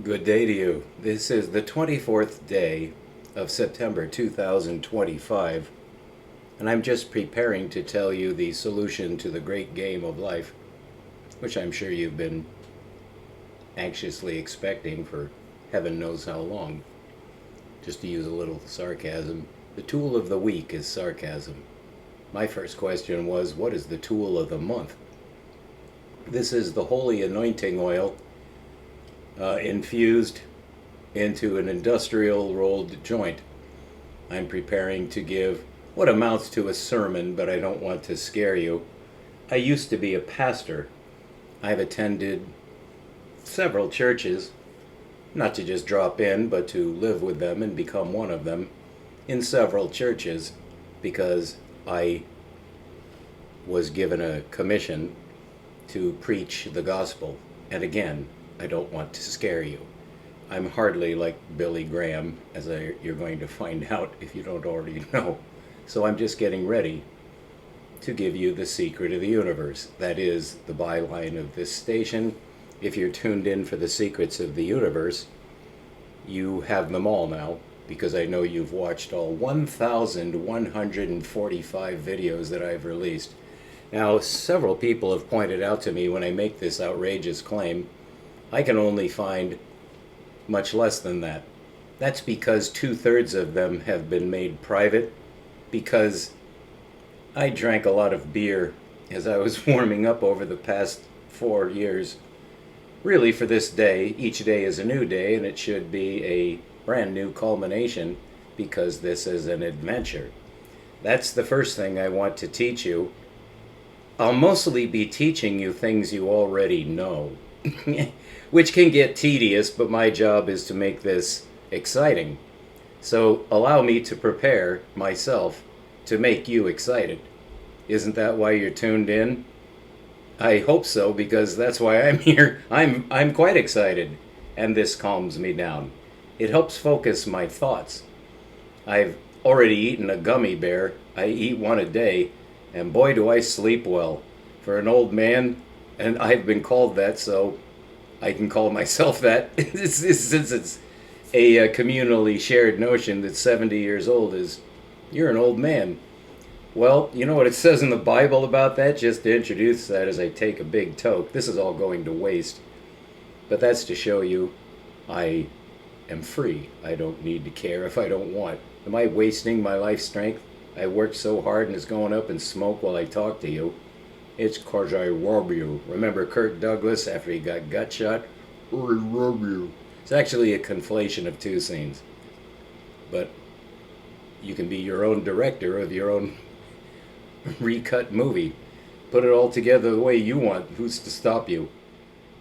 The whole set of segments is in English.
Good day to you. This is the 24th day of September 2025, and I'm just preparing to tell you the solution to the great game of life, which I'm sure you've been anxiously expecting for heaven knows how long. Just to use a little sarcasm, the tool of the week is sarcasm. My first question was, what is the tool of the month? This is the holy anointing oil infused into an industrial rolled joint. I'm preparing to give what amounts to a sermon, but I don't want to scare you. I used to be a pastor. I've attended several churches, not to just drop in, but to live with them and become one of them in several churches, because I was given a commission to preach the gospel. And again, I don't want to scare you. I'm hardly like Billy Graham, as you're going to find out if you don't already know. So I'm just getting ready to give you the secret of the universe. That is the byline of this station. If you're tuned in for the secrets of the universe, you have them all now, because I know you've watched all 1,145 videos that I've released. Now, several people have pointed out to me when I make this outrageous claim, I can only find much less than that. That's because 2/3 of them have been made private, because I drank a lot of beer as I was warming up over the past 4 years. Really, for this day, each day is a new day, and it should be a brand new culmination, because this is an adventure. That's the first thing I want to teach you. I'll mostly be teaching you things you already know. Which can get tedious, but my job is to make this exciting. So allow me to prepare myself to make you excited. Isn't that why you're tuned in? I hope so, because that's why I'm here. I'm quite excited, and this calms me down. It helps focus my thoughts. I've already eaten a gummy bear. I eat one a day, and boy do I sleep well. For an old man, and I've been called that, so I can call myself that, since it's a communally shared notion that 70 years old is, you're an old man. Well, you know what it says in the Bible about that? Just to introduce that as I take a big toke. This is all going to waste. But that's to show you I am free. I don't need to care if I don't want. Am I wasting my life strength? I worked so hard and it's going up in smoke while I talk to you. It's 'cause I love you. Remember Kirk Douglas after he got gut shot? I love you. It's actually a conflation of two scenes. But you can be your own director of your own recut movie. Put it all together the way you want. Who's to stop you?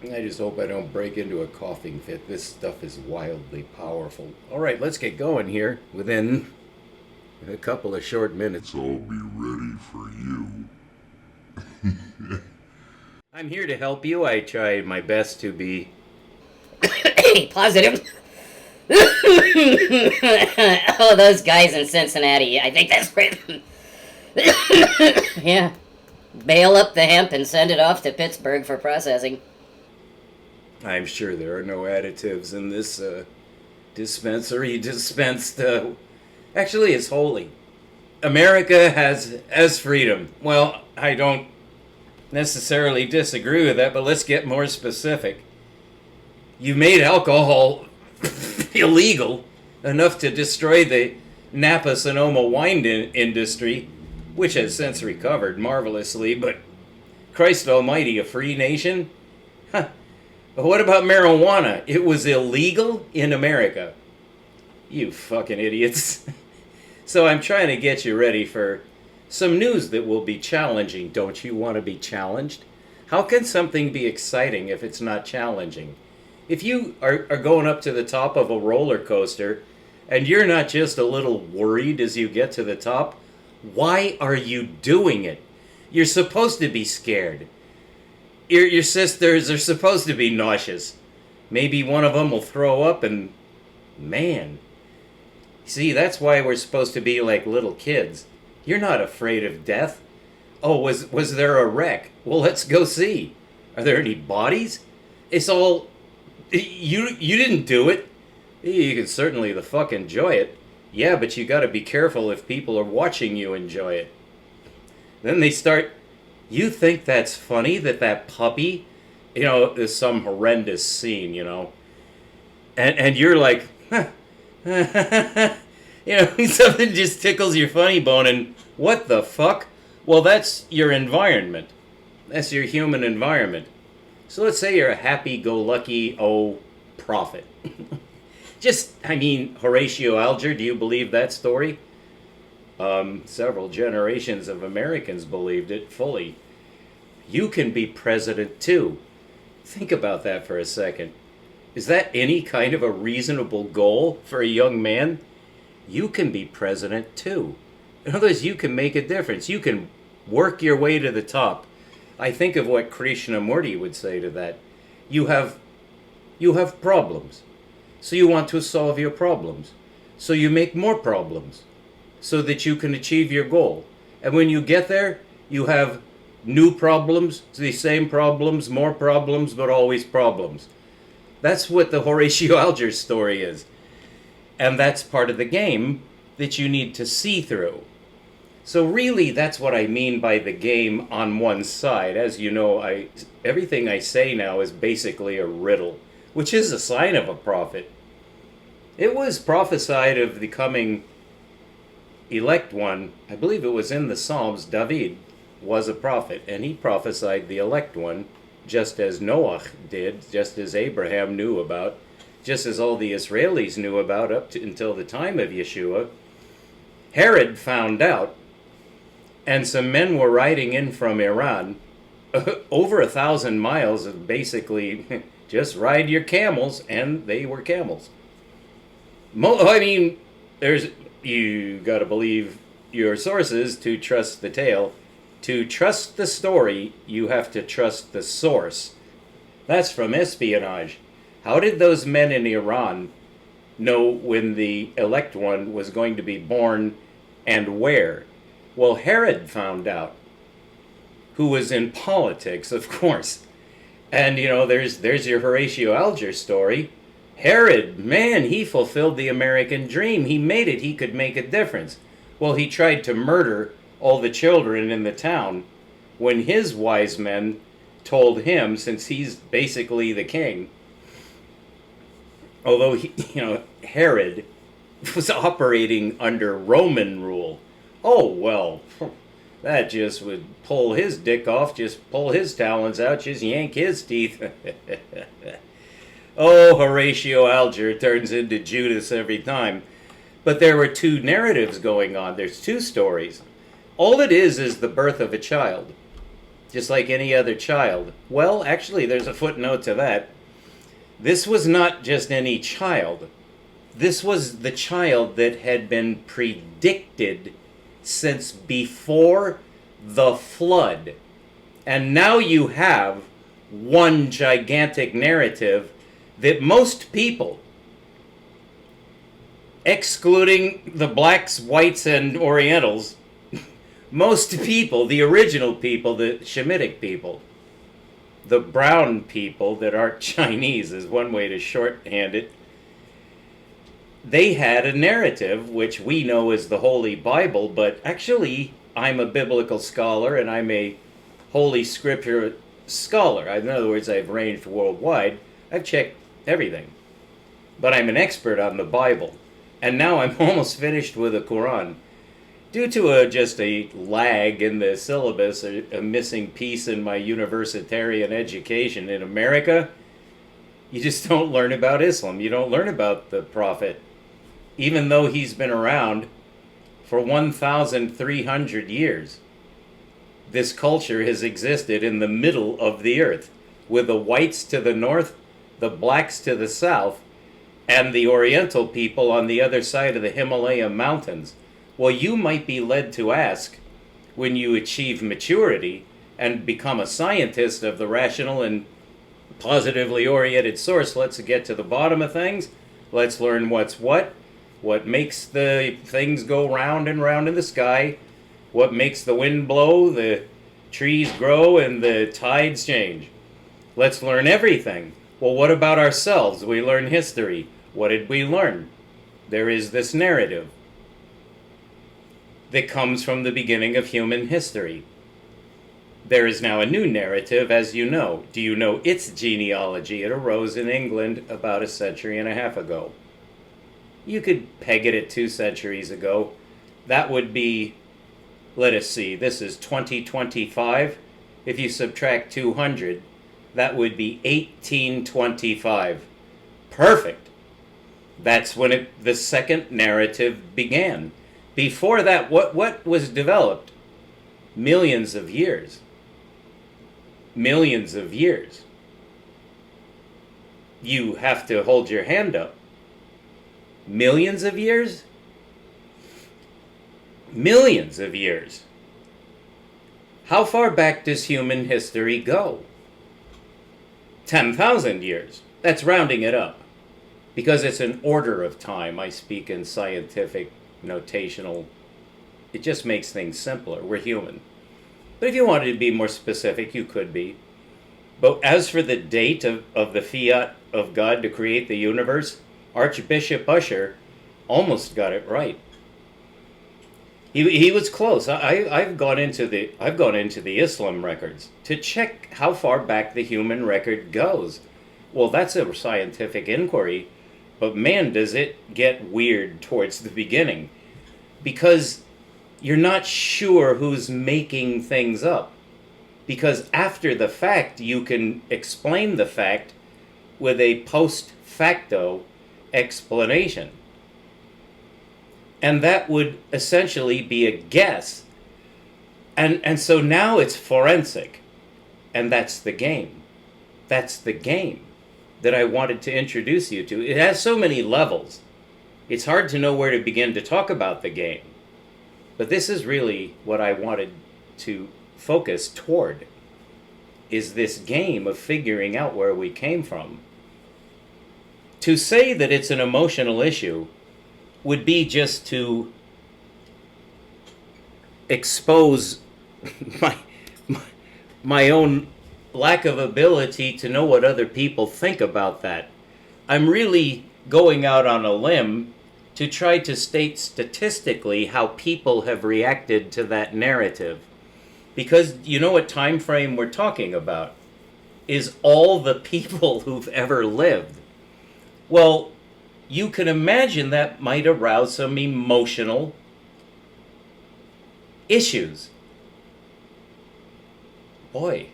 I just hope I don't break into a coughing fit. This stuff is wildly powerful. All right, let's get going here. Within a couple of short minutes, I'll be ready for you. I'm here to help you. I try my best to be positive. Oh, those guys in Cincinnati. I think that's right. Yeah. Bale up the hemp and send it off to Pittsburgh for processing. I'm sure there are no additives in this dispensary dispensed. Actually, it's holy. America has freedom. Well, I don't necessarily disagree with that, but let's get more specific. You made alcohol illegal enough to destroy the Napa Sonoma wine industry, which has since recovered marvelously, but Christ almighty, a free nation? Huh. But what about marijuana? It was illegal in America. You fucking idiots. So I'm trying to get you ready for some news that will be challenging. Don't you want to be challenged? How can something be exciting if it's not challenging? If you are going up to the top of a roller coaster and you're not just a little worried as you get to the top, why are you doing it? You're supposed to be scared. Your sisters are supposed to be nauseous. Maybe one of them will throw up and, man. See, that's why we're supposed to be like little kids. You're not afraid of death. Oh, was there a wreck? Well, let's go see. Are there any bodies? It's all You didn't do it. You can certainly the fuck enjoy it. Yeah, but you got to be careful if people are watching you enjoy it. Then they start. You think that's funny that puppy, is some horrendous scene, and you're like, huh. Something just tickles your funny bone, and what the fuck? Well, that's your environment. That's your human environment. So let's say you're a happy-go-lucky, prophet. Horatio Alger, do you believe that story? Several generations of Americans believed it fully. You can be president too. Think about that for a second. Is that any kind of a reasonable goal for a young man? You can be president too. In other words, you can make a difference. You can work your way to the top. I think of what Krishnamurti would say to that. You have problems. So you want to solve your problems. So you make more problems so that you can achieve your goal. And when you get there, you have new problems, the same problems, more problems, but always problems. That's what the Horatio Alger story is. And that's part of the game that you need to see through. So really, that's what I mean by the game on one side. As you know, everything I say now is basically a riddle, which is a sign of a prophet. It was prophesied of the coming elect one. I believe it was in the Psalms. David was a prophet, and he prophesied the elect one, just as Noach did, just as Abraham knew about, just as all the Israelis knew about until the time of Yeshua. Herod found out, and some men were riding in from Iran, over 1,000 miles of basically just ride your camels, and they were camels. You got to believe your sources to trust the tale. To trust the story, you have to trust the source. That's from espionage. How did those men in Iran know when the elect one was going to be born and where? Well, Herod found out, who was in politics, of course. And, there's your Horatio Alger story. Herod, man, he fulfilled the American dream. He made it. He could make a difference. Well, he tried to murder all the children in the town when his wise men told him, since he's basically the king, although Herod was operating under Roman rule. Oh, well, that just would pull his dick off, just pull his talons out, just yank his teeth. Oh, Horatio Alger turns into Judas every time. But there were two narratives going on. There's two stories. All it is the birth of a child, just like any other child. Well, actually, there's a footnote to that. This was not just any child. This was the child that had been predicted since before the flood. And now you have one gigantic narrative that most people, excluding the blacks, whites, and Orientals, most people, the original people, the Shemitic people, the brown people that aren't Chinese is one way to shorthand it, they had a narrative which we know as the Holy Bible, but actually I'm a biblical scholar and I'm a Holy Scripture scholar. In other words, I've ranged worldwide. I've checked everything. But I'm an expert on the Bible. And now I'm almost finished with the Quran. Due to just a lag in the syllabus, a missing piece in my universitarian education in America, you just don't learn about Islam. You don't learn about the Prophet. Even though he's been around for 1,300 years. This culture has existed in the middle of the earth, with the whites to the north, the blacks to the south, and the Oriental people on the other side of the Himalaya mountains. Well, you might be led to ask, when you achieve maturity and become a scientist of the rational and positively oriented source, let's get to the bottom of things, let's learn what's what makes the things go round and round in the sky, what makes the wind blow, the trees grow, and the tides change. Let's learn everything. Well, what about ourselves? We learn history. What did we learn? There is this narrative that comes from the beginning of human history. There is now a new narrative, as you know. Do you know its genealogy? It arose in England about a century and a half ago. You could peg it at 2 centuries ago. That would be, let us see, this is 2025. If you subtract 200, that would be 1825. Perfect. That's when the second narrative began. Before that, what was developed? Millions of years. Millions of years. You have to hold your hand up. Millions of years? Millions of years. How far back does human history go? 10,000 years. That's rounding it up. Because it's an order of time. I speak in scientific, notational. It just makes things simpler. We're human. But if you wanted to be more specific, you could be. But as for the date of the fiat of God to create the universe, Archbishop Usher almost got it right. He was close. I've gone into the Islam records to check how far back the human record goes. Well, that's a scientific inquiry, but man, does it get weird towards the beginning, because you're not sure who's making things up. Because after the fact, you can explain the fact with a post facto explanation. And that would essentially be a guess. And so now it's forensic. And that's the game. That's the game that I wanted to introduce you to. It has so many levels. It's hard to know where to begin to talk about the game. But this is really what I wanted to focus toward, is this game of figuring out where we came from. To say that it's an emotional issue would be just to expose my own lack of ability to know what other people think about that. I'm really going out on a limb to try to state statistically how people have reacted to that narrative. Because you know what time frame we're talking about is all the people who've ever lived. Well, you can imagine that might arouse some emotional issues. Boy,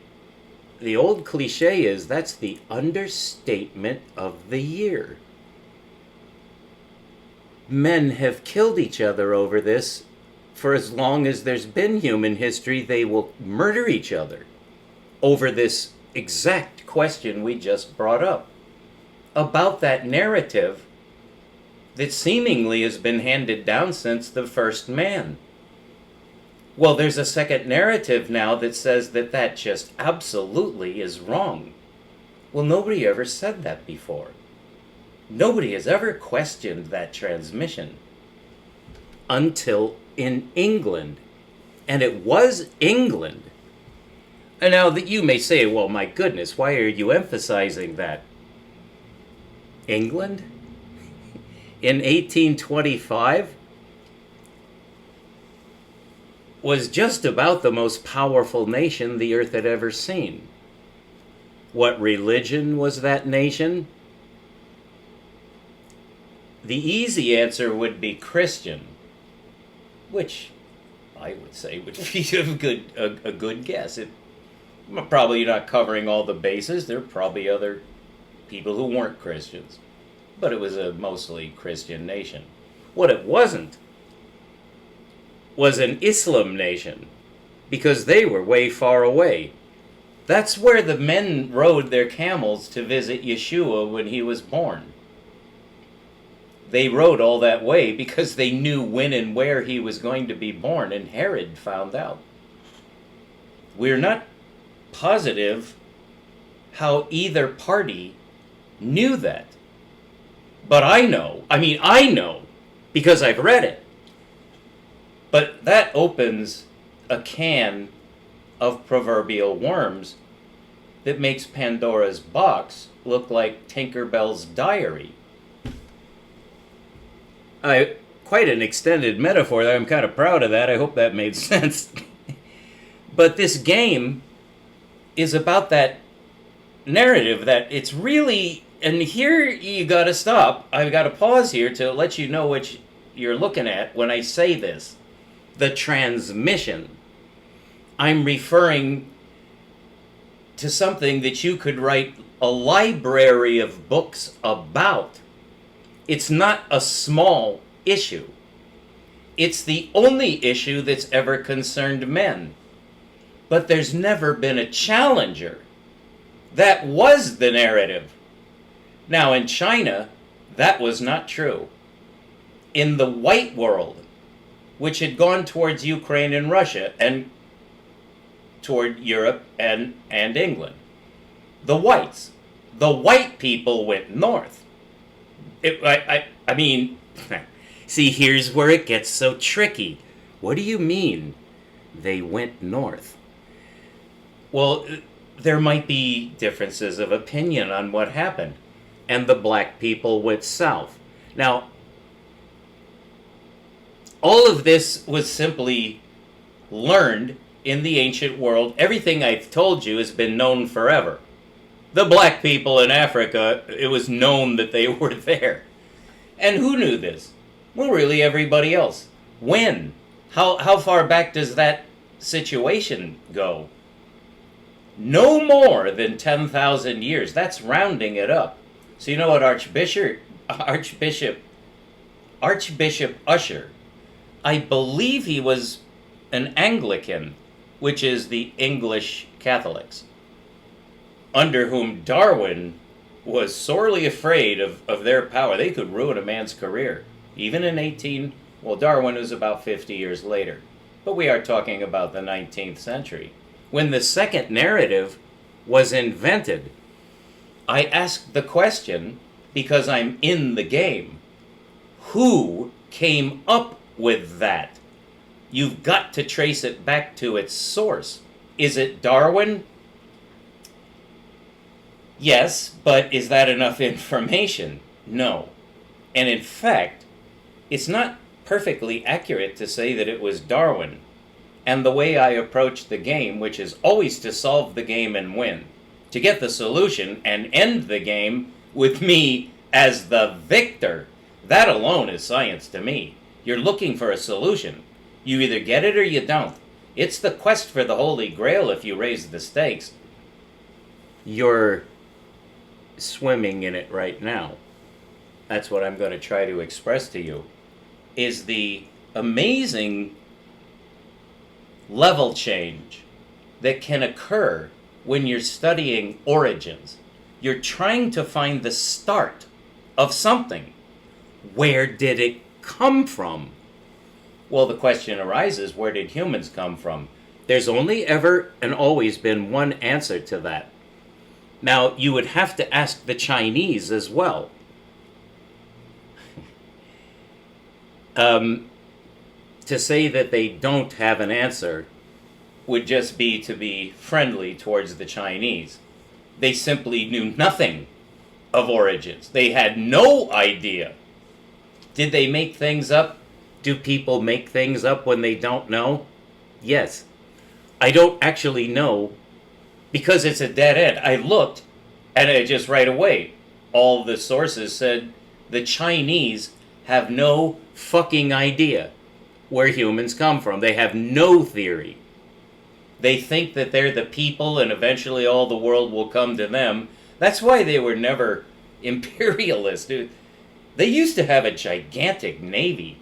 the old cliche is that's the understatement of the year. Men have killed each other over this. For as long as there's been human history, they will murder each other over this exact question we just brought up. About that narrative that seemingly has been handed down since the first man. Well, there's a second narrative now that says that just absolutely is wrong. Well, nobody ever said that before. Nobody has ever questioned that transmission until in England. And it was England. And now that you may say, well, my goodness, why are you emphasizing that? England? In 1825 was just about the most powerful nation the earth had ever seen. What religion was that nation? The easy answer would be Christian, which I would say would be a good guess. Probably not covering all the bases. There are probably other people who weren't Christians, but it was a mostly Christian nation. What it wasn't was an Islam nation, because they were way far away. That's where the men rode their camels to visit Yeshua when he was born. They rode all that way because they knew when and where he was going to be born, and Herod found out. We're not positive how either party knew that. But I know, because I've read it. But that opens a can of proverbial worms that makes Pandora's box look like Tinkerbell's diary. Quite an extended metaphor there. I'm kind of proud of that. I hope that made sense. But this game is about that narrative that it's really, and here you gotta stop. I've got to pause here to let you know what you're looking at when I say this. The transmission. I'm referring to something that you could write a library of books about. It's not a small issue. It's the only issue that's ever concerned men. But there's never been a challenger. That was the narrative. Now, in China, that was not true. In the white world, which had gone towards Ukraine and Russia, and toward Europe and England, the white people went north. I mean, see, here's where it gets so tricky. What do you mean they went north? Well, there might be differences of opinion on what happened, and the black people went south. Now, all of this was simply learned in the ancient world. Everything I've told you has been known forever. The black people in Africa, it was known that they were there. And who knew this? Well, really everybody else. When? How far back does that situation go? No more than 10,000 years. That's rounding it up. So you know what Archbishop Usher, I believe he was an Anglican, which is the English Catholics, under whom Darwin was sorely afraid of their power. They could ruin a man's career. Even in Darwin was about 50 years later. But we are talking about the 19th century. When the second narrative was invented, I asked the question, because I'm in the game, who came up with that? You've got to trace it back to its source. Is it Darwin? Yes, but is that enough information? No. And in fact, it's not perfectly accurate to say that it was Darwin. And the way I approach the game, which is always to solve the game and win, to get the solution and end the game with me as the victor, that alone is science to me. You're looking for a solution. You either get it or you don't. It's the quest for the Holy Grail if you raise the stakes. You're swimming in it right now. That's what I'm going to try to express to you, is the amazing level change that can occur when you're studying origins. You're trying to find the start of something. Where did it come from? Well, the question arises, where did humans come from? There's only ever and always been one answer to that. Now, you would have to ask the Chinese as well. To say that they don't have an answer would just be to be friendly towards the Chinese. They simply knew nothing of origins. They had no idea. Did they make things up? Do people make things up when they don't know? Yes. I don't actually know, because it's a dead end. I looked, and it just right away, all the sources said the Chinese have no fucking idea where humans come from. They have no theory. They think that they're the people and eventually all the world will come to them. That's why they were never imperialist. They used to have a gigantic navy.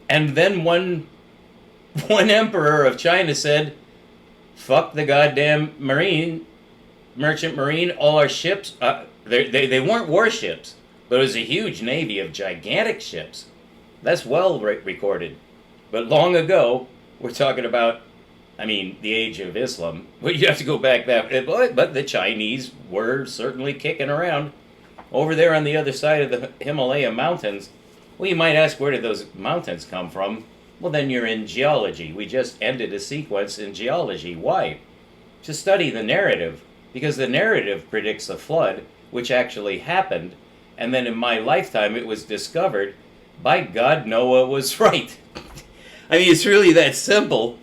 And then one emperor of China said, fuck the goddamn merchant marine, all our ships. They weren't warships, but it was a huge navy of gigantic ships. That's well recorded. But long ago, we're talking about, the age of Islam. Well, you have to go back that, but the Chinese were certainly kicking around over there on the other side of the Himalaya mountains. Well, you might ask, where did those mountains come from? Well, then you're in geology. We just ended a sequence in geology. Why? To study the narrative. because the narrative predicts a flood, which actually happened, and then in my lifetime it was discovered, by God, Noah was right. I mean, it's really that simple,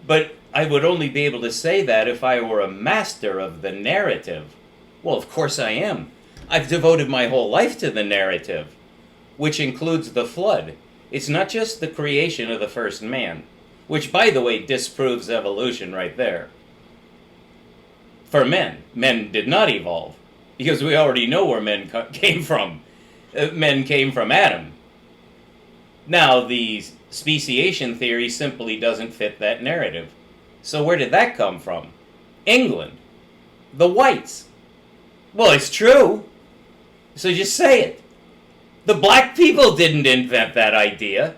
but I would only be able to say that if I were a master of the narrative. Well, of course I am. I've devoted my whole life to the narrative, which includes the flood. It's not just the creation of the first man, which, by the way, disproves evolution right there. For men, men did not evolve, because we already know where men came from. Men came from Adam. Now, the speciation theory simply doesn't fit that narrative. So where did that come from? England. The whites. Well, it's true. So just say it. The black people didn't invent that idea.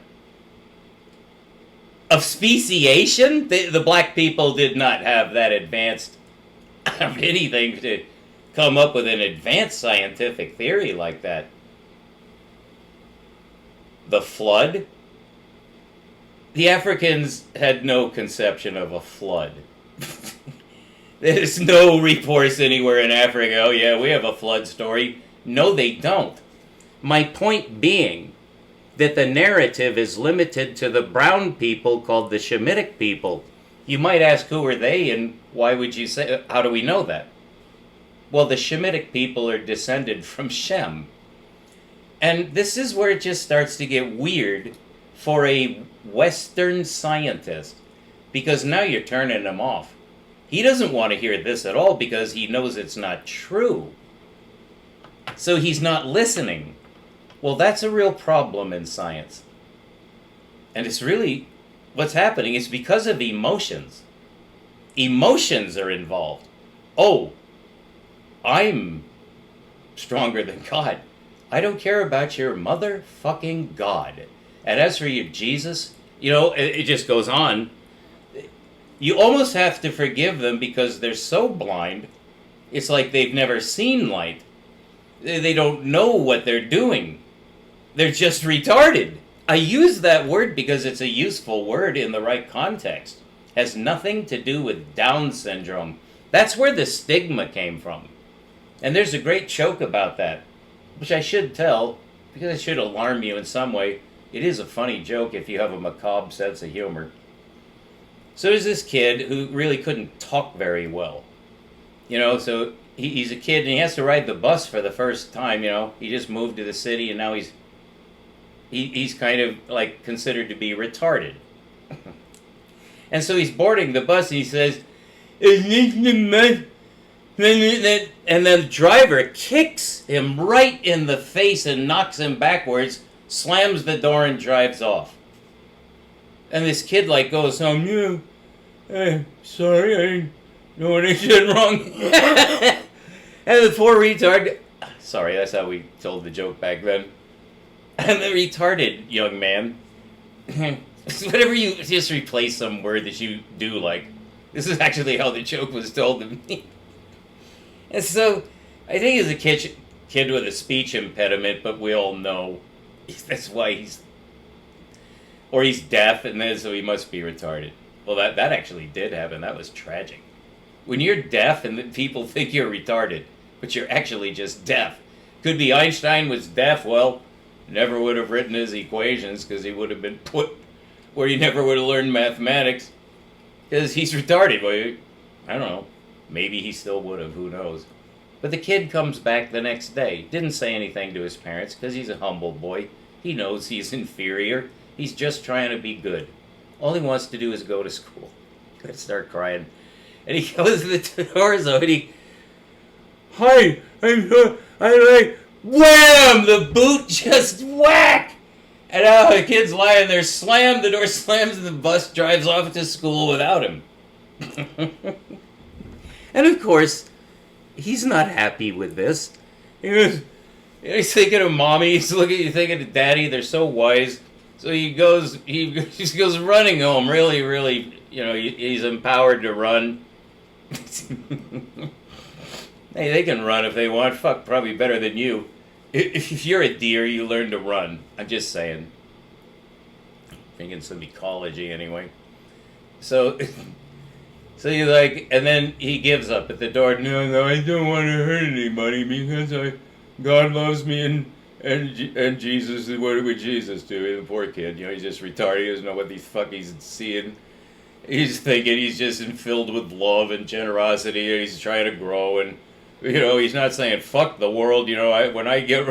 Of speciation? The black people did not have that advanced of anything to come up with an advanced scientific theory like that. The flood? The Africans had no conception of a flood. There's no reports anywhere in Africa, oh yeah, we have a flood story. No, they don't. My point being that the narrative is limited to the brown people called the Shemitic people. You might ask, who are they, and why would you say, how do we know that? Well, the Shemitic people are descended from Shem. And this is where it just starts to get weird for a Western scientist, because now you're turning him off. He doesn't want to hear this at all because he knows it's not true. So he's not listening. Well, that's a real problem in science. And it's really, what's happening is because of emotions. Emotions are involved. Oh, I'm stronger than God. I don't care about your motherfucking God. And as for your Jesus, you know, it just goes on. You almost have to forgive them because they're so blind. It's like they've never seen light. They don't know what they're doing. They're just retarded. I use that word because it's a useful word in the right context. Has nothing to do with Down syndrome. That's where the stigma came from. And there's a great joke about that, which I should tell, because it should alarm you in some way. It is a funny joke if you have a macabre sense of humor. So there's this kid who really couldn't talk very well. You know, so he's a kid and he has to ride the bus for the first time, you know. He just moved to the city and now he's kind of like considered to be retarded. And so he's boarding the bus and he says, and then the driver kicks him right in the face and knocks him backwards, slams the door and drives off. And this kid like goes home, sorry, I know what I did wrong. And the poor retard, sorry, that's how we told the joke back then. And the retarded young man, whenever you just replace some word that you do like, this is actually how the joke was told to me. And so, I think he's a kid with a speech impediment, but we all know that's why he's deaf, and then so he must be retarded. Well, that actually did happen. That was tragic. When you're deaf and people think you're retarded, but you're actually just deaf. Could be Einstein was deaf, well, never would have written his equations because he would have been put where he never would have learned mathematics. Because he's retarded. Well, I don't know. Maybe he still would have. Who knows? But the kid comes back the next day. Didn't say anything to his parents because he's a humble boy. He knows he's inferior. He's just trying to be good. All he wants to do is go to school. I start crying. And he goes to the door zone and he... Hi, I like... Wham! The boot just whack! And now the kid's lying there, the door slams, and the bus drives off to school without him. And of course, he's not happy with this. He's thinking of mommy, he's thinking of daddy, they're so wise. So he just goes running home, really, really, you know, he's empowered to run. Hey, they can run if they want. Fuck, probably better than you. If you're a deer, you learn to run. I'm just saying. Thinking some ecology anyway. So So he's like, and then he gives up at the door. No, I don't want to hurt anybody because God loves me and Jesus. What would Jesus do? The poor kid, he's just retarded. He doesn't know what the fuck he's seeing. He's thinking he's just filled with love and generosity, and he's trying to grow. And he's not saying fuck the world. When I get,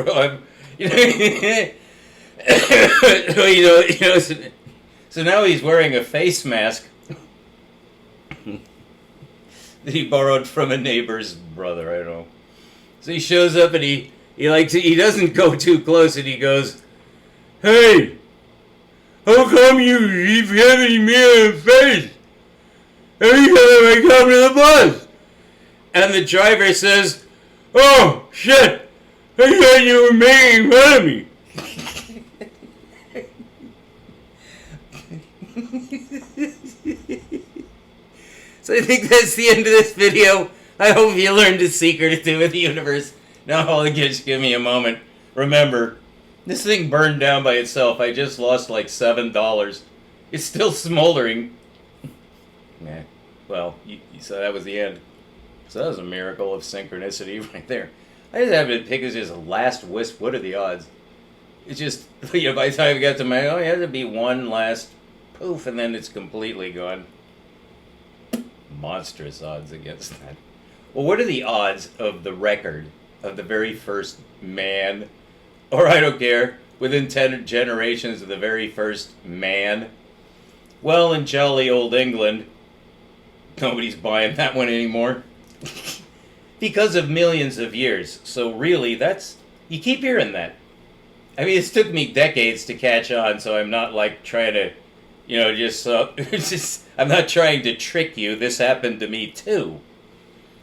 So now he's wearing a face mask that he borrowed from a neighbor's brother. I don't know. So he shows up and he doesn't go too close, and he goes, "Hey, how come you keep hitting me in the face every time I come to the bus?" And the driver says, "Oh, shit, I thought you were making fun of me." So I think that's the end of this video. I hope you learned a secret or two of the universe. Now, just give me a moment. Remember, this thing burned down by itself. I just lost like $7. It's still smoldering. Yeah. Well, so that was the end. So that was a miracle of synchronicity right there. I just happened to pick as just a last wisp. What are the odds? It's just, by the time I got to my, it had to be one last poof, and then it's completely gone. Monstrous odds against that. Well, what are the odds of the record of the very first man, or I don't care, within 10 generations of the very first man? Well, in jolly old England, nobody's buying that one anymore. Because of millions of years. So really, you keep hearing that. I mean, it's took me decades to catch on, so I'm not like trying to, I'm not trying to trick you. This happened to me too.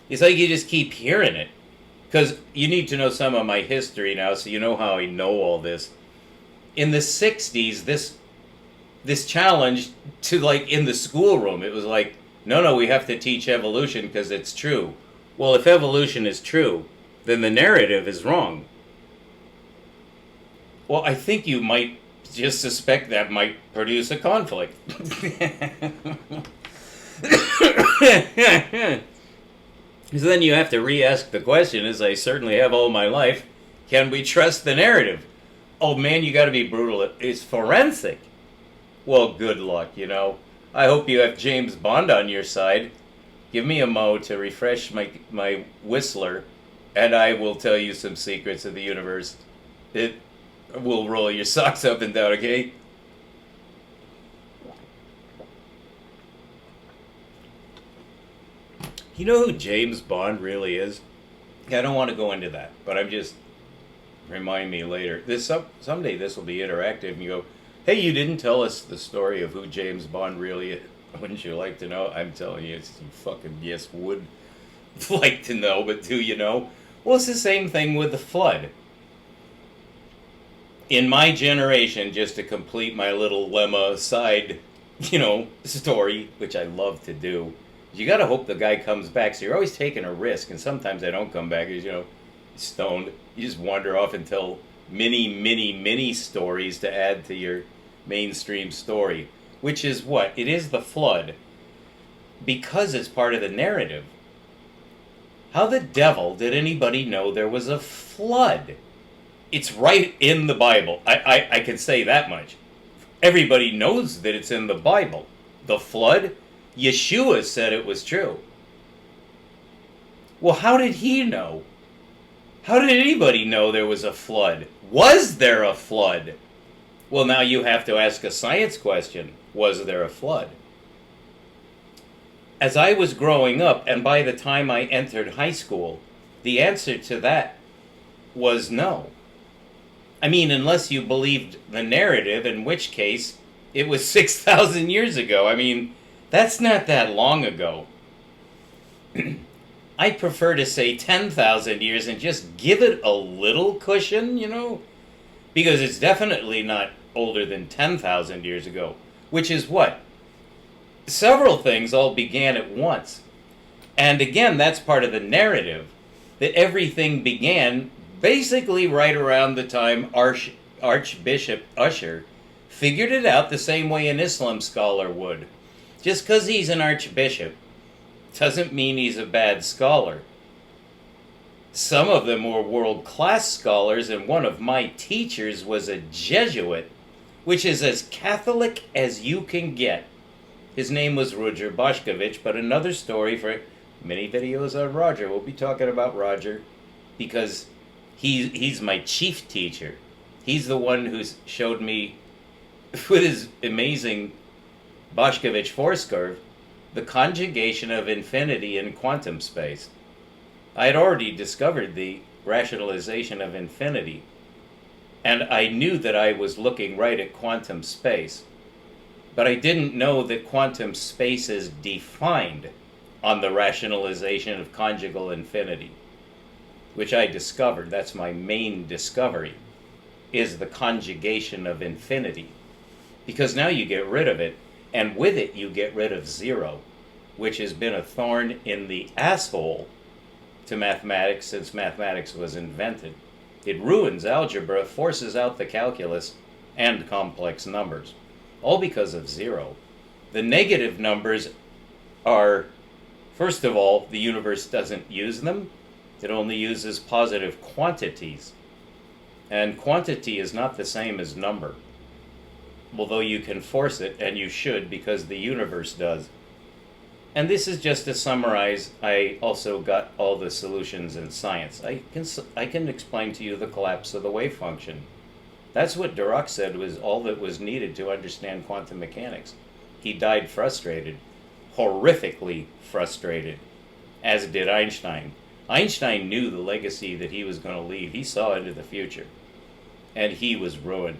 It's like you just keep hearing it. Because you need to know some of my history now, so you know how I know all this. In the 60s, this challenge to, in the schoolroom, it was like, no, we have to teach evolution because it's true. Well, if evolution is true, then the narrative is wrong. Well, I think you might just suspect that might produce a conflict. So then you have to re-ask the question, as I certainly have all my life, can we trust the narrative? Oh man, you gotta be brutal. It's forensic. Well, good luck, I hope you have James Bond on your side. Give me a mo to refresh my whistler, and I will tell you some secrets of the universe. It will roll your socks up and down, okay? You know who James Bond really is? I don't want to go into that, but I'm just... Remind me later. Someday this will be interactive, and you go, hey, you didn't tell us the story of who James Bond really is. Wouldn't you like to know? I'm telling you, you fucking yes would like to know, but do you know? Well, it's the same thing with the flood. In my generation, just to complete my little lemma side, story, which I love to do, you gotta hope the guy comes back, so you're always taking a risk, and sometimes they don't come back, because, stoned. You just wander off and tell many stories to add to your mainstream story. Which is what? It is the flood. Because it's part of the narrative. How the devil did anybody know there was a flood? It's right in the Bible. I can say that much. Everybody knows that it's in the Bible. The flood? Yeshua said it was true. Well, how did he know? How did anybody know there was a flood? Was there a flood? Well, now you have to ask a science question. Was there a flood? As I was growing up, and by the time I entered high school, the answer to that was no. I mean, unless you believed the narrative, in which case it was 6,000 years ago. I mean, that's not that long ago. I prefer to say 10,000 years and just give it a little cushion, because it's definitely not older than 10,000 years ago, which is what? Several things all began at once. And again, that's part of the narrative, that everything began basically right around the time Archbishop Usher figured it out the same way an Islam scholar would. Just because he's an archbishop doesn't mean he's a bad scholar. Some of them were world-class scholars, and one of my teachers was a Jesuit, which is as Catholic as you can get. His name was Roger Boshkovich, but another story for many videos on Roger. We'll be talking about Roger because he's my chief teacher. He's the one who showed me, with his amazing Boshkovich force curve, the conjugation of infinity in quantum space. I had already discovered the rationalization of infinity, and I knew that I was looking right at quantum space, but I didn't know that quantum space is defined on the rationalization of conjugal infinity, which I discovered. That's my main discovery, is the conjugation of infinity, because now you get rid of it, and with it you get rid of zero, which has been a thorn in the asshole to mathematics since mathematics was invented. It ruins algebra, forces out the calculus, and complex numbers, all because of zero. The negative numbers are, first of all, the universe doesn't use them. It only uses positive quantities. And quantity is not the same as number, although you can force it, and you should, because the universe does. And this is just to summarize. I also got all the solutions in science. I can explain to you the collapse of the wave function. That's what Dirac said was all that was needed to understand quantum mechanics. He died frustrated, horrifically frustrated, as did Einstein. Einstein knew the legacy that he was going to leave. He saw into the future, and he was ruined,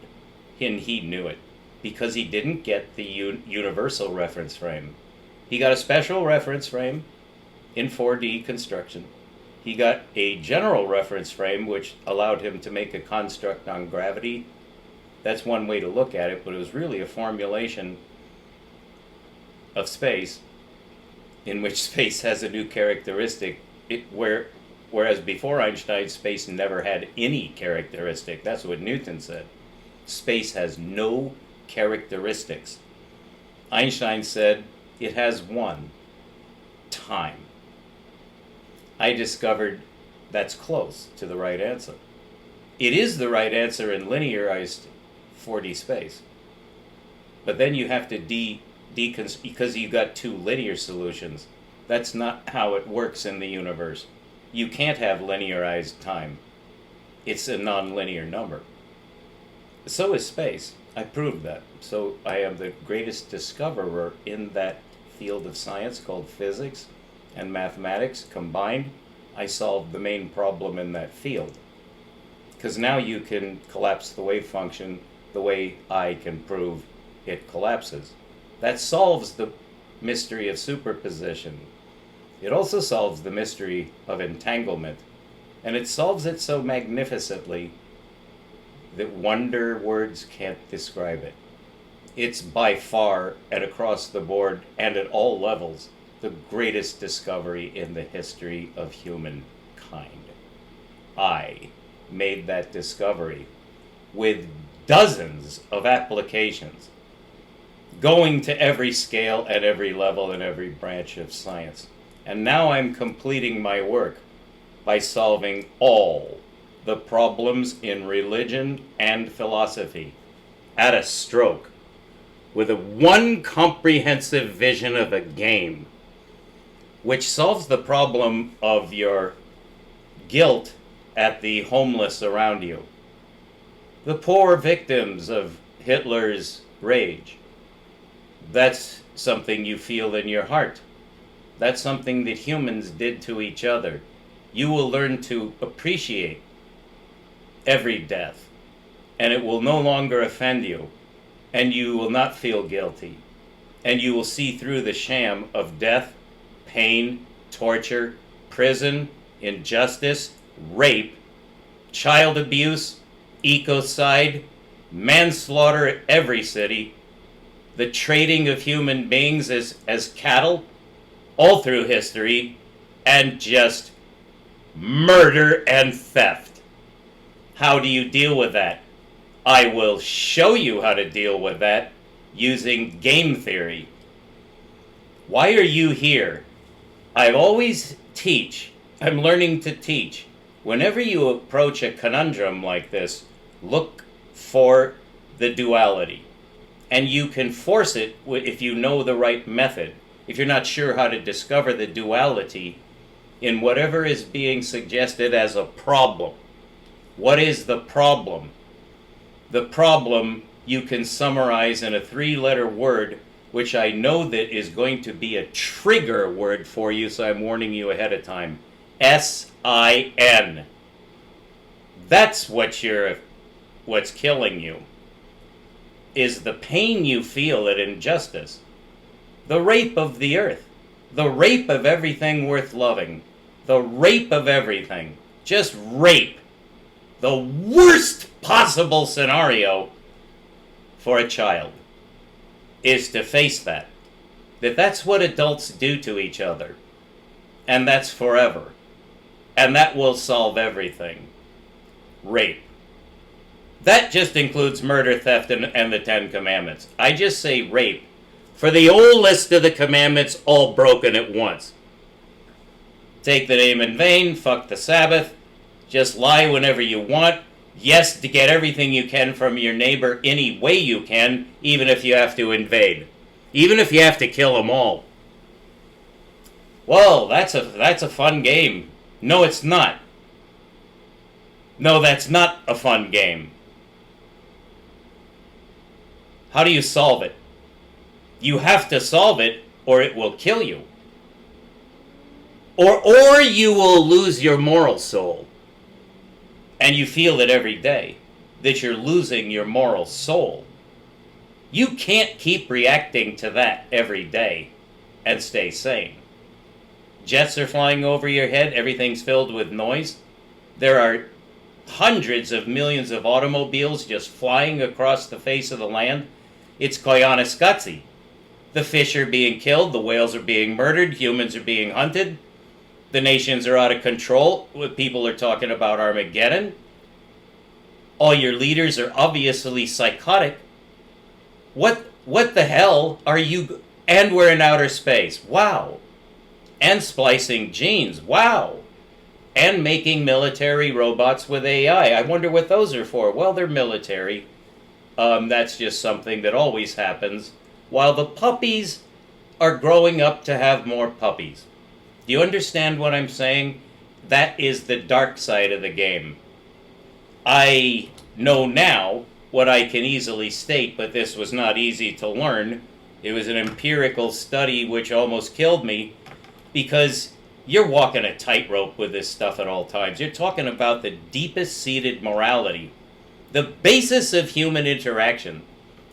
and he knew it, because he didn't get the universal reference frame. He got a special reference frame in 4D construction. He got a general reference frame, which allowed him to make a construct on gravity. That's one way to look at it, but it was really a formulation of space, in which space has a new characteristic, whereas before Einstein, space never had any characteristic. That's what Newton said. Space has no characteristics. Einstein said it has one: time. I discovered that's close to the right answer. It is the right answer in linearized 4D space. But then you have to because you've got two linear solutions. That's not how it works in the universe. You can't have linearized time. It's a nonlinear number. So is space. I proved that. So I am the greatest discoverer in that field of science called physics and mathematics combined. I solved the main problem in that field. Because now you can collapse the wave function the way I can prove it collapses. That solves the mystery of superposition. It also solves the mystery of entanglement. And it solves it so magnificently that wonder words can't describe it. It's by far, and across the board, and at all levels, the greatest discovery in the history of humankind. I made that discovery with dozens of applications, going to every scale and every level and every branch of science. And now I'm completing my work by solving all the problems in religion and philosophy at a stroke, with a one comprehensive vision of a game, which solves the problem of your guilt at the homeless around you, the poor victims of Hitler's rage. That's something you feel in your heart. That's something that humans did to each other. You will learn to appreciate every death, and it will no longer offend you, and you will not feel guilty, and you will see through the sham of death, pain, torture, prison, injustice, rape, child abuse, ecocide, manslaughter at every city, the trading of human beings as cattle, all through history, and just murder and theft. How do you deal with that? I will show you how to deal with that using game theory. Why are you here? I've always I'm learning to teach. Whenever you approach a conundrum like this, look for the duality. And you can force it if you know the right method. If you're not sure how to discover the duality in whatever is being suggested as a problem. What is the problem? The problem you can summarize in a 3-letter word, which I know that is going to be a trigger word for you, so I'm warning you ahead of time. S-I-N. That's what's killing you, is the pain you feel at injustice, the rape of the earth, the rape of everything worth loving, the rape of everything, just rape. The worst possible scenario for a child is to face that's what adults do to each other, and that's forever, and that will solve everything. Rape. That just includes murder, theft, and the 10 Commandments. I just say rape for the whole list of the commandments all broken at once. Take the name in vain, fuck the Sabbath, just lie whenever you want, yes, to get everything you can from your neighbor any way you can, even if you have to invade. Even if you have to kill them all. Well, that's a fun game. No, it's not. No, that's not a fun game. How do you solve it? You have to solve it, or it will kill you. Or you will lose your moral soul. And you feel it every day, that you're losing your moral soul. You can't keep reacting to that every day and stay sane. Jets are flying over your head, everything's filled with noise. There are hundreds of millions of automobiles just flying across the face of the land. It's koyaanisquatsi. The fish are being killed, the whales are being murdered, humans are being hunted. The nations are out of control. People are talking about Armageddon. All your leaders are obviously psychotic. What the hell are you... And we're in outer space. Wow. And splicing genes. Wow. And making military robots with AI. I wonder what those are for. Well, they're military. That's just something that always happens. While the puppies are growing up to have more puppies. Do you understand what I'm saying? That is the dark side of the game. I know now what I can easily state, but this was not easy to learn. It was an empirical study which almost killed me, because you're walking a tightrope with this stuff at all times. You're talking about the deepest seated morality, the basis of human interaction.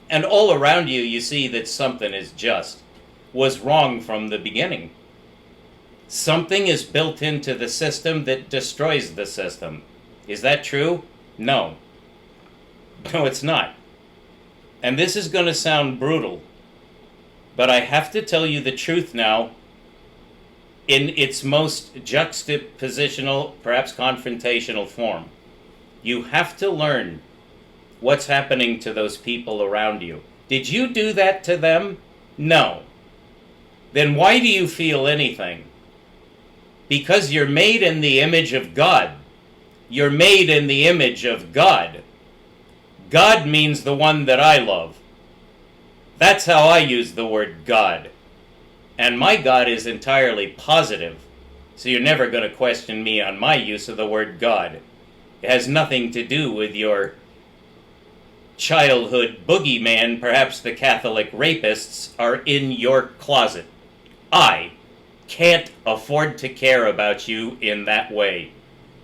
And all around you, you see that something was wrong from the beginning. Something is built into the system that destroys the system. Is that true? No. No, it's not. And this is going to sound brutal, but I have to tell you the truth now in its most juxtapositional, perhaps confrontational form. You have to learn what's happening to those people around you. Did you do that to them? No. Then why do you feel anything? Because you're made in the image of God. You're made in the image of God. God means the one that I love. That's how I use the word God. And my God is entirely positive. So you're never going to question me on my use of the word God. It has nothing to do with your childhood boogeyman. Perhaps the Catholic rapists are in your closet. I can't afford to care about you in that way.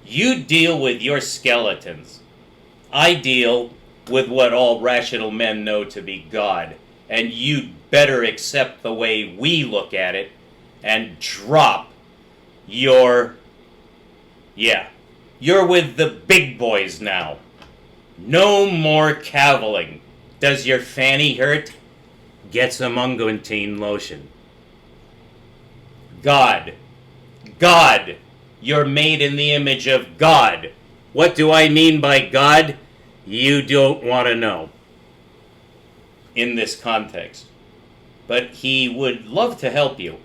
You deal with your skeletons. I deal with what all rational men know to be God. And you'd better accept the way we look at it and drop your... Yeah, you're with the big boys now. No more caviling. Does your fanny hurt? Get some Unguentine lotion. God. God. You're made in the image of God. What do I mean by God? You don't want to know in this context. But he would love to help you.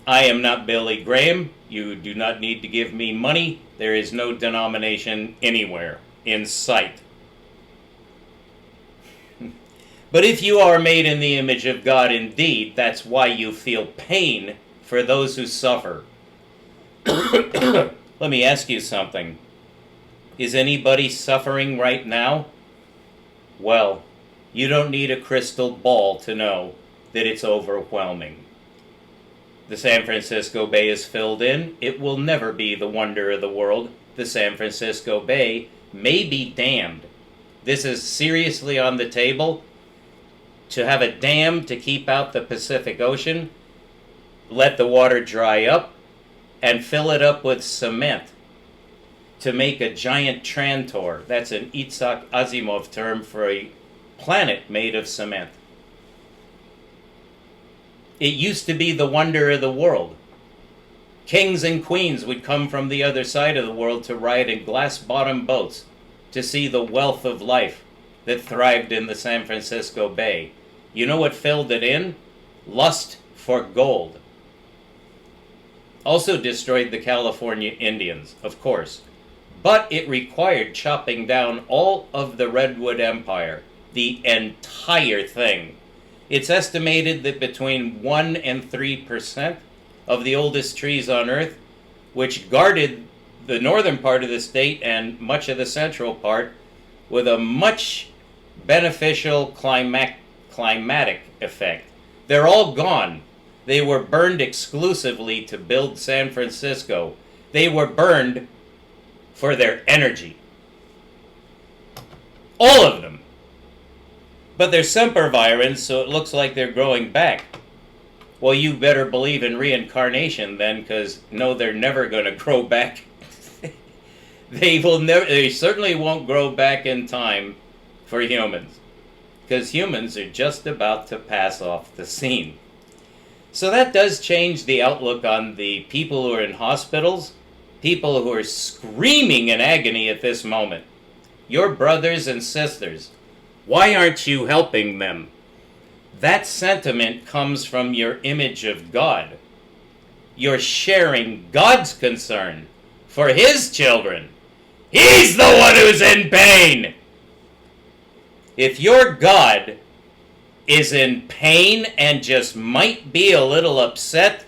I am not Billy Graham. You do not need to give me money. There is no denomination anywhere in sight. But if you are made in the image of God indeed, that's why you feel pain for those who suffer. Let me ask you something. Is anybody suffering right now? Well, you don't need a crystal ball to know that it's overwhelming. The San Francisco Bay is filled in. It will never be the wonder of the world. The San Francisco Bay may be dammed. This is seriously on the table. To have a dam to keep out the Pacific Ocean, let the water dry up, and fill it up with cement to make a giant Trantor. That's an Isaac Asimov term for a planet made of cement. It used to be the wonder of the world. Kings and queens would come from the other side of the world to ride in glass-bottom boats to see the wealth of life that thrived in the San Francisco Bay. You know what filled it in? Lust for gold. Also destroyed the California Indians, of course. But it required chopping down all of the Redwood Empire, the entire thing. It's estimated that between 1 and 3% of the oldest trees on Earth, which guarded the northern part of the state and much of the central part, with a much beneficial climatic effect. They're all gone. They were burned exclusively to build San Francisco. They were burned for their energy. All of them. But they're sempervirians, so it looks like they're growing back. Well, you better believe in reincarnation then, because no, they're never going to grow back. They certainly won't grow back in time for humans, because humans are just about to pass off the scene. So that does change the outlook on the people who are in hospitals, people who are screaming in agony at this moment. Your brothers and sisters, why aren't you helping them? That sentiment comes from your image of God. You're sharing God's concern for His children. He's the one who's in pain! If your God is in pain and just might be a little upset,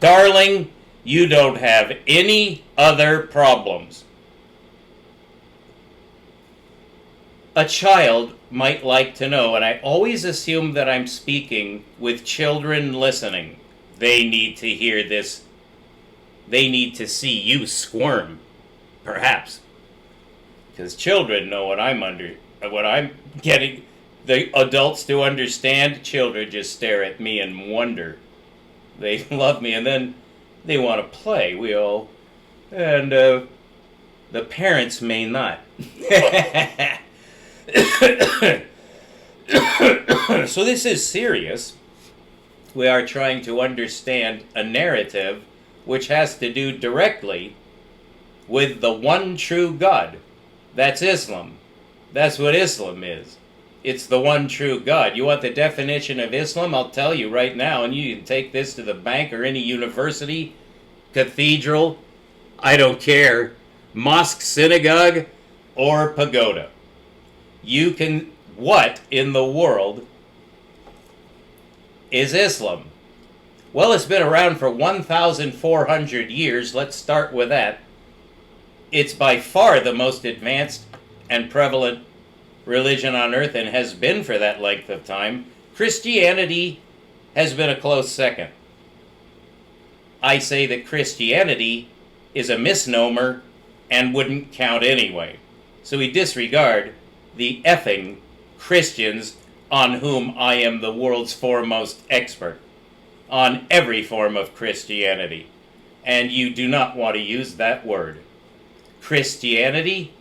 darling, you don't have any other problems. A child might like to know, and I always assume that I'm speaking with children listening. They need to hear this. They need to see you squirm, perhaps. Because children know what I'm getting. The adults to understand, children just stare at me and wonder. They love me, and then they want to play. And the parents may not. So this is serious. We are trying to understand a narrative which has to do directly with the one true God. That's Islam. That's what Islam is. It's the one true God. You want the definition of Islam? I'll tell you right now, and you can take this to the bank or any university, cathedral, I don't care, mosque, synagogue, or pagoda. What in the world is Islam? Well, it's been around for 1,400 years. Let's start with that. It's by far the most advanced and prevalent religion on earth, and has been for that length of time. Christianity has been a close second. I say that Christianity is a misnomer and wouldn't count anyway. So we disregard the effing Christians, on whom I am the world's foremost expert on every form of Christianity. And you do not want to use that word. Christianity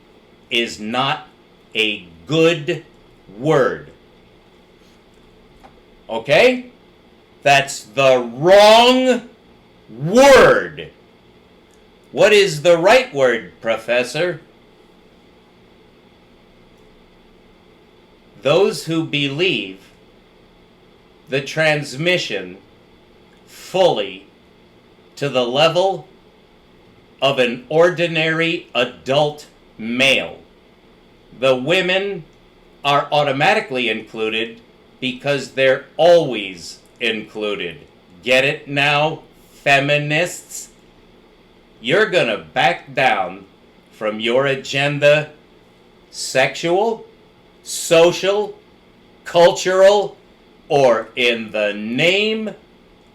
is not a good word. Okay? That's the wrong word. What is the right word, Professor? Those who believe the transmission fully to the level of an ordinary adult male. The women are automatically included because they're always included. Get it now, feminists? You're gonna back down from your agenda, sexual, social, cultural, or in the name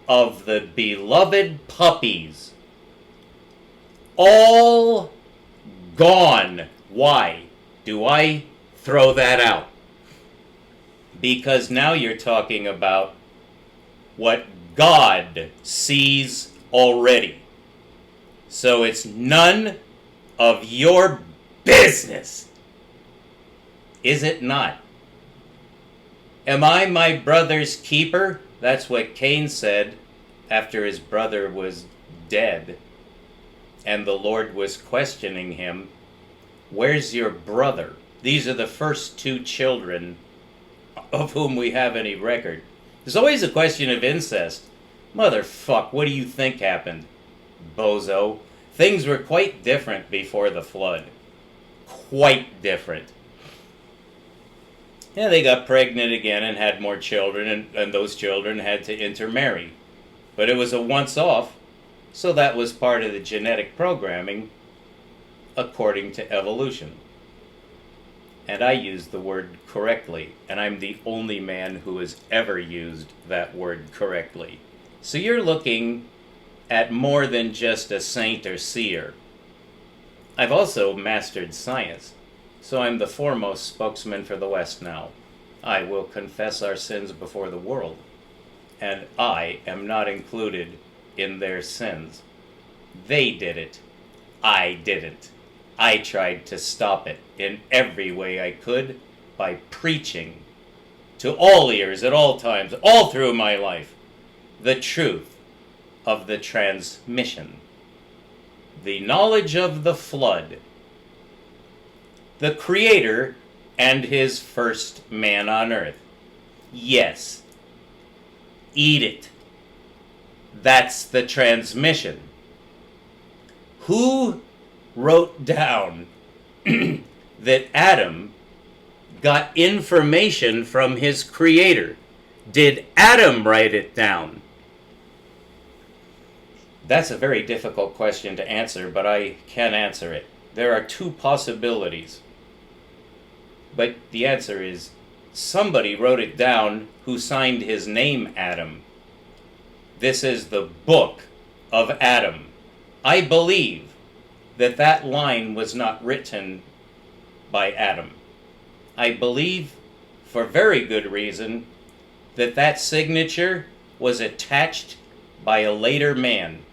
of the beloved puppies. All gone. Why do I throw that out? Because now you're talking about what God sees already. So it's none of your business. Is it not? Am I my brother's keeper? That's what Cain said after his brother was dead. And the Lord was questioning him. Where's your brother? These are the first two children of whom we have any record. There's always a question of incest. Motherfuck, what do you think happened, bozo? Things were quite different before the flood. Quite different. Yeah, they got pregnant again and had more children, and those children had to intermarry. But it was a once-off, so that was part of the genetic programming according to evolution. And I used the word correctly, and I'm the only man who has ever used that word correctly. So you're looking at more than just a saint or seer. I've also mastered science, so I'm the foremost spokesman for the West now. I will confess our sins before the world, and I am not included in their sins. They did it. I didn't. I tried to stop it in every way I could by preaching to all ears at all times, all through my life, the truth of the transmission, the knowledge of the flood, the Creator and his first man on earth. Yes, eat it. That's the transmission. Who wrote down that Adam got information from his Creator? Did Adam write it down? That's a very difficult question to answer, but I can answer it. There are two possibilities. But the answer is, somebody wrote it down who signed his name Adam. This is the book of Adam. I believe that that line was not written by Adam. I believe, for very good reason, that that signature was attached by a later man.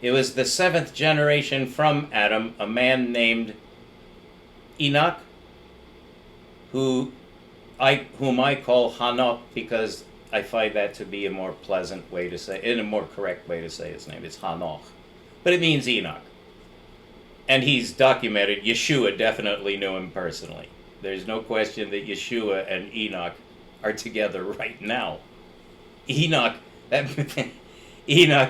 It was the seventh generation from Adam, a man named Enoch, whom I call Hanokh because I find that to be a more pleasant way to say, in a more correct way to say his name. It's Hanokh, but it means Enoch. And he's documented, Yeshua definitely knew him personally. There's no question that Yeshua and Enoch are together right now. Enoch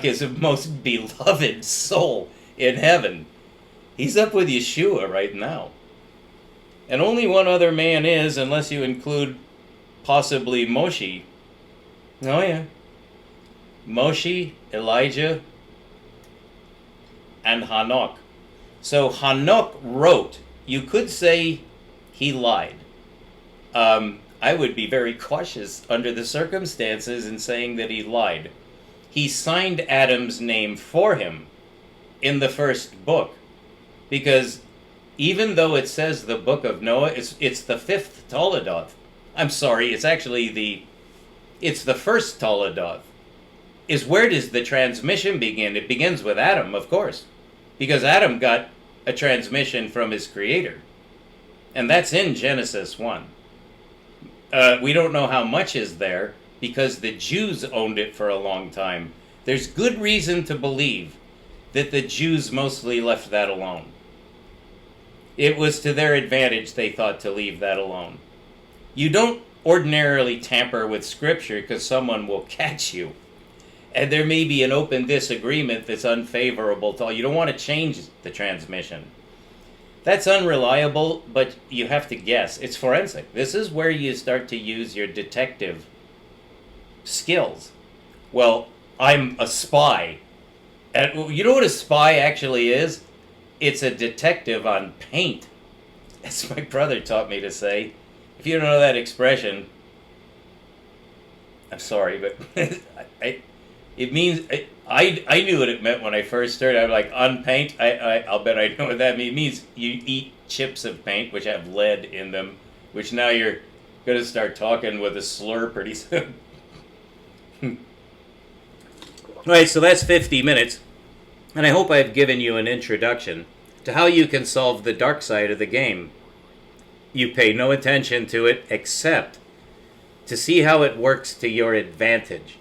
is the most beloved soul in heaven. He's up with Yeshua right now. And only one other man is, unless you include possibly Moshe. Oh yeah. Moshe, Elijah, and Hanokh. So Hanokh wrote, you could say he lied. I would be very cautious under the circumstances in saying that he lied. He signed Adam's name for him in the first book, because even though it says the book of Noah, it's the fifth Toledoth. I'm sorry, it's the first Toledoth. Is where does the transmission begin? It begins with Adam, of course, because Adam got a transmission from his Creator. And that's in Genesis 1. We don't know how much is there, because the Jews owned it for a long time. There's good reason to believe that the Jews mostly left that alone. It was to their advantage, they thought, to leave that alone. You don't ordinarily tamper with Scripture because someone will catch you. and there may be an open disagreement that's unfavorable to all. You don't want to change the transmission. That's unreliable, but you have to guess. It's forensic. This is where you start to use your detective skills. Well, I'm a spy. And you know what a spy actually is? It's a detective on paint. As my brother taught me to say. If you don't know that expression, I'm sorry, but it means... I knew what it meant when I first started. I'm like, on paint? I'll bet I know what that means. It means you eat chips of paint, which have lead in them, which now you're going to start talking with a slur pretty soon. Alright, so that's 50 minutes, and I hope I've given you an introduction to how you can solve the dark side of the game. You pay no attention to it except to see how it works to your advantage.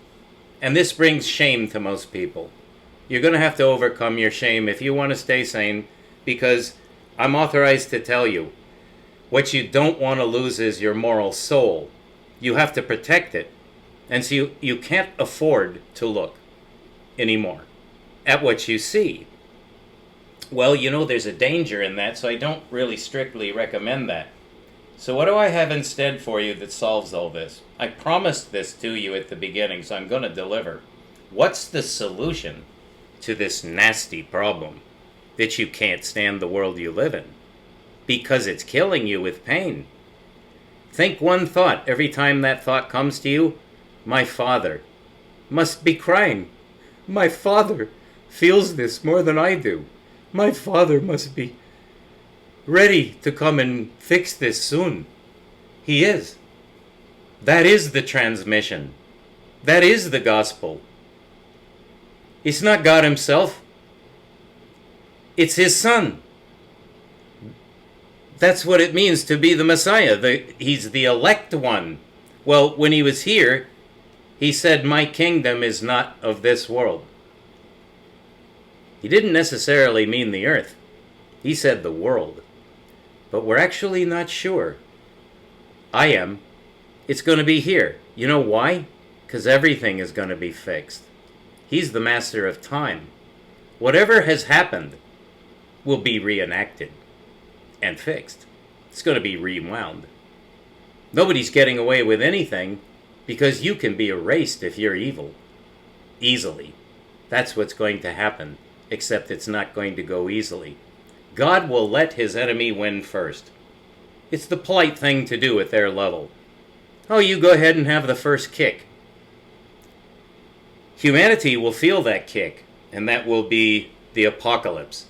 And this brings shame to most people. You're going to have to overcome your shame if you want to stay sane, because I'm authorized to tell you, what you don't want to lose is your moral soul. You have to protect it. And so you can't afford to look anymore at what you see. Well, you know, there's a danger in that, so I don't really strictly recommend that. So what do I have instead for you that solves all this? I promised this to you at the beginning, so I'm going to deliver. What's the solution to this nasty problem that you can't stand the world you live in? Because it's killing you with pain. Think one thought every time that thought comes to you. My father must be crying. My father feels this more than I do. My father must be ready to come and fix this soon. He is. That is the transmission. That is the gospel. It's not God himself. It's his son. That's what it means to be the Messiah. He's the elect one. Well, when he was here, he said, my kingdom is not of this world. He didn't necessarily mean the earth. He said the world. But we're actually not sure. I am. It's going to be here. You know why? Because everything is going to be fixed. He's the master of time. Whatever has happened will be reenacted and fixed. It's going to be rewound. Nobody's getting away with anything because you can be erased if you're evil. Easily. That's what's going to happen, except it's not going to go easily. God will let his enemy win first. It's the polite thing to do at their level. Oh, you go ahead and have the first kick. Humanity will feel that kick, and that will be the apocalypse.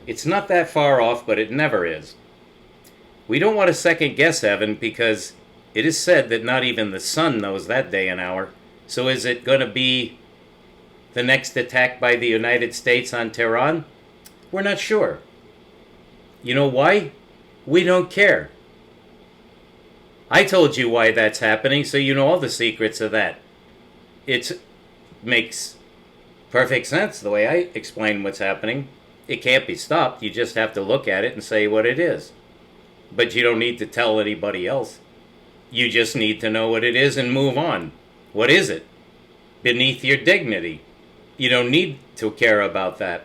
It's not that far off, but it never is. We don't want to second guess heaven because it is said that not even the sun knows that day and hour. So is it going to be the next attack by the United States on Tehran? We're not sure. You know why? We don't care. I told you why that's happening, so you know all the secrets of that. It makes perfect sense the way I explain what's happening. It can't be stopped. You just have to look at it and say what it is. But you don't need to tell anybody else. You just need to know what it is and move on. What is it? Beneath your dignity. You don't need to care about that.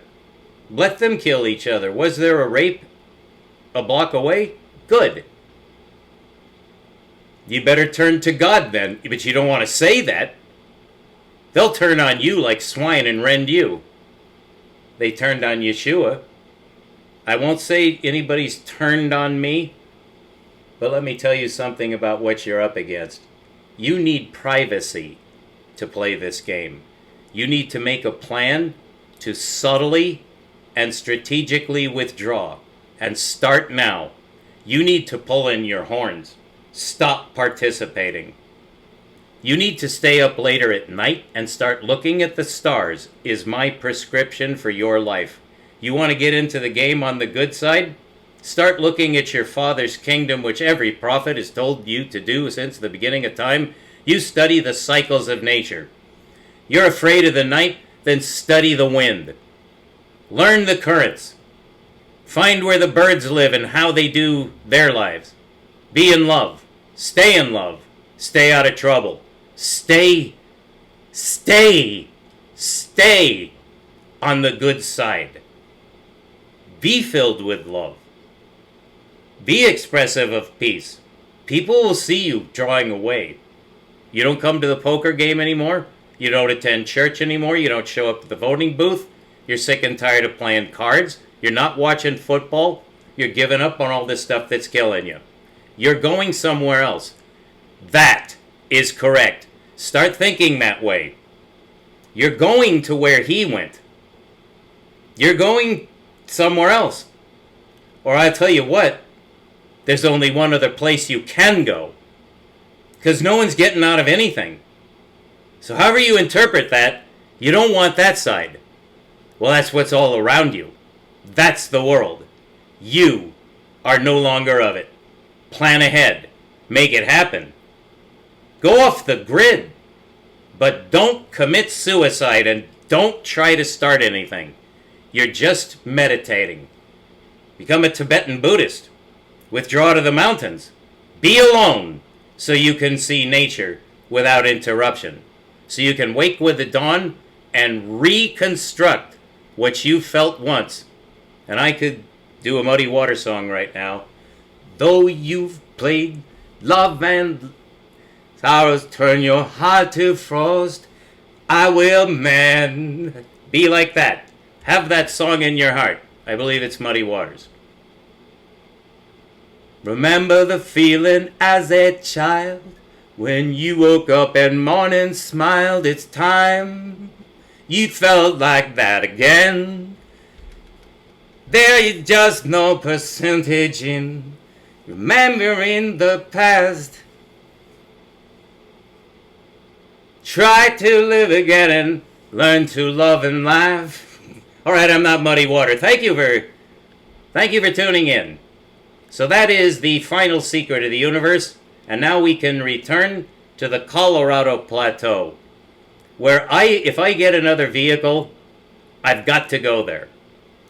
Let them kill each other. Was there a rape a block away? Good. You better turn to God then, but you don't want to say that. They'll turn on you like swine and rend you. They turned on Yeshua. I won't say anybody's turned on me, but let me tell you something about what you're up against. You need privacy to play this game. You need to make a plan to subtly and strategically withdraw, and start now. You need to pull in your horns. Stop participating. You need to stay up later at night and start looking at the stars is my prescription for your life. You want to get into the game on the good side? Start looking at your Father's kingdom, which every prophet has told you to do since the beginning of time. You study the cycles of nature. You're afraid of the night? Then study the wind. Learn the currents. Find where the birds live and how they do their lives. Be in love. Stay in love. Stay out of trouble. Stay Stay on the good side. Be filled with love. Be expressive of peace. People will see you drawing away. You don't come to the poker game anymore. You don't attend church anymore. You don't show up at the voting booth. You're sick and tired of playing cards. You're not watching football. You're giving up on all this stuff that's killing you. You're going somewhere else. That is correct. Start thinking that way. You're going to where he went. You're going somewhere else. Or I'll tell you what, there's only one other place you can go. Because no one's getting out of anything. So however you interpret that, you don't want that side. Well, that's what's all around you. That's the world. You are no longer of it. Plan ahead. Make it happen. Go off the grid. But don't commit suicide and don't try to start anything. You're just meditating. Become a Tibetan Buddhist. Withdraw to the mountains. Be alone so you can see nature without interruption. So you can wake with the dawn and reconstruct what you felt once. And I could do a Muddy Water song right now. Though you've played love and sorrows, turn your heart to frost, I will mend. Be like that. Have that song in your heart. I believe it's Muddy Waters. Remember the feeling as a child when you woke up and morning smiled. It's time you felt like that again. There is just no percentage in remembering the past. Try to live again and learn to love and laugh. All right, I'm not Muddy Water. Thank you for tuning in. So that is the final secret of the universe, and now we can return to the Colorado Plateau, where if I get another vehicle, I've got to go there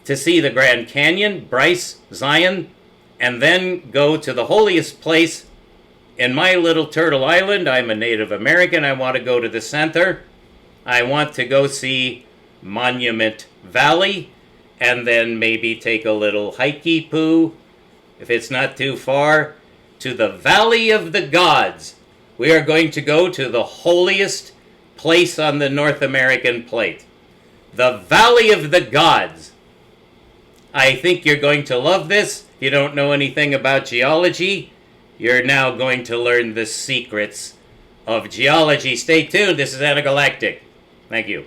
to see the Grand Canyon, Bryce, Zion, and then go to the holiest place in my little Turtle Island. I'm a Native American. I want to go to the center. I want to go see Monument Valley, and then maybe take a little hikey poo, if it's not too far, to the Valley of the Gods. We are going to go to the holiest place on the North American plate, the Valley of the Gods. I think you're going to love this. If you don't know anything about geology, you're now going to learn the secrets of geology. Stay tuned. This is Intergalactic. Thank you.